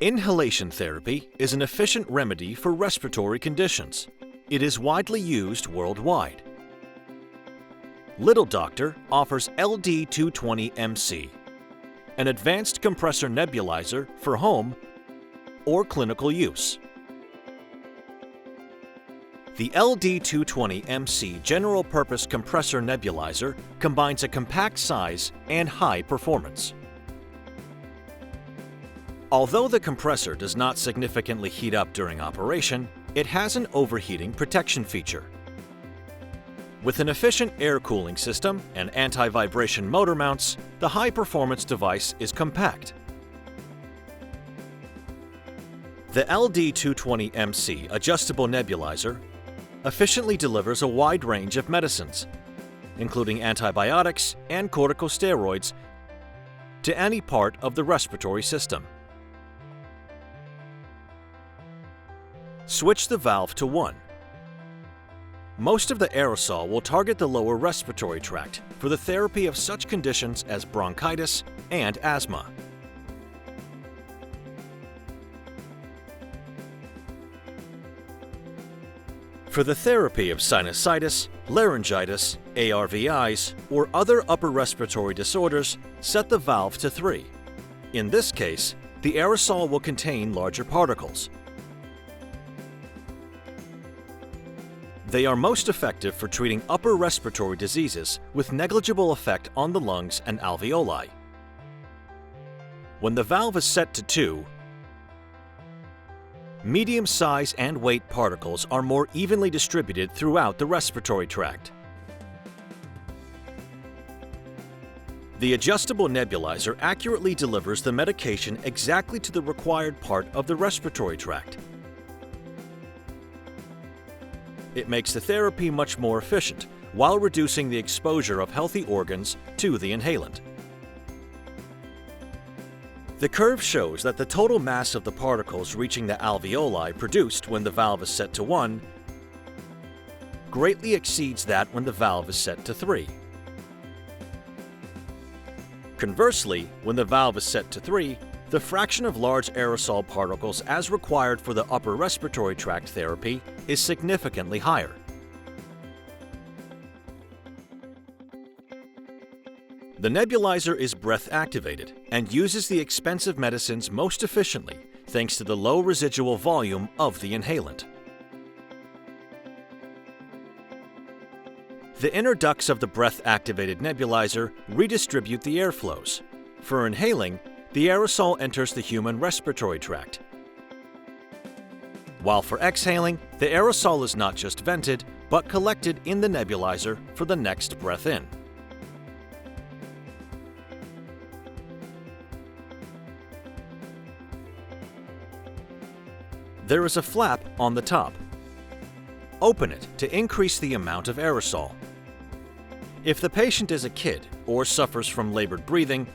Inhalation therapy is an efficient remedy for respiratory conditions. It is widely used worldwide. Little Doctor offers LD-220mC, an advanced compressor nebulizer for home or clinical use. The LD-220mC general-purpose compressor nebulizer combines a compact size and high performance. Although the compressor does not significantly heat up during operation, it has an overheating protection feature. With an efficient air cooling system and anti-vibration motor mounts, the high-performance device is compact. The LD-220mC adjustable nebulizer efficiently delivers a wide range of medicines, including antibiotics and corticosteroids, to any part of the respiratory system. Switch the valve to 1. Most of the aerosol will target the lower respiratory tract for the therapy of such conditions as bronchitis and asthma. For the therapy of sinusitis, laryngitis, ARVIs, or other upper respiratory disorders, set the valve to 3. In this case, the aerosol will contain larger particles. They are most effective for treating upper respiratory diseases with negligible effect on the lungs and alveoli. When the valve is set to 2, medium size and weight particles are more evenly distributed throughout the respiratory tract. The adjustable nebulizer accurately delivers the medication exactly to the required part of the respiratory tract. It makes the therapy much more efficient while reducing the exposure of healthy organs to the inhalant. The curve shows that the total mass of the particles reaching the alveoli produced when the valve is set to 1 greatly exceeds that when the valve is set to 3. Conversely, when the valve is set to 3, the fraction of large aerosol particles as required for the upper respiratory tract therapy is significantly higher. The nebulizer is breath-activated and uses the expensive medicines most efficiently thanks to the low residual volume of the inhalant. The inner ducts of the breath-activated nebulizer redistribute the airflows. For inhaling, the aerosol enters the human respiratory tract, while for exhaling, the aerosol is not just vented, but collected in the nebulizer for the next breath in. There is a flap on the top. Open it to increase the amount of aerosol. If the patient is a kid or suffers from labored breathing,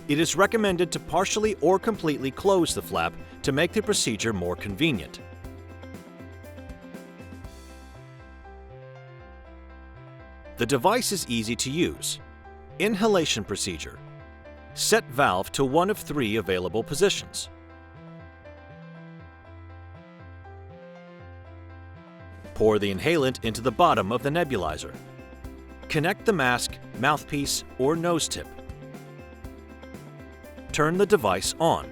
it is recommended to partially or completely close the flap to make the procedure more convenient. The device is easy to use. Inhalation procedure. Set valve to one of 3 available positions. Pour the inhalant into the bottom of the nebulizer. Connect the mask, mouthpiece, or nose tip. Turn the device on.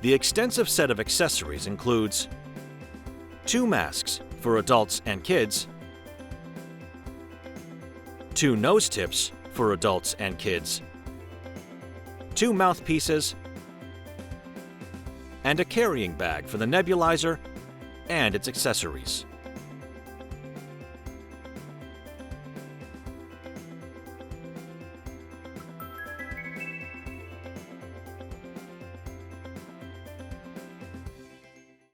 The extensive set of accessories includes 2 masks for adults and kids, 2 nose tips for adults and kids, 2 mouthpieces, and a carrying bag for the nebulizer and its accessories.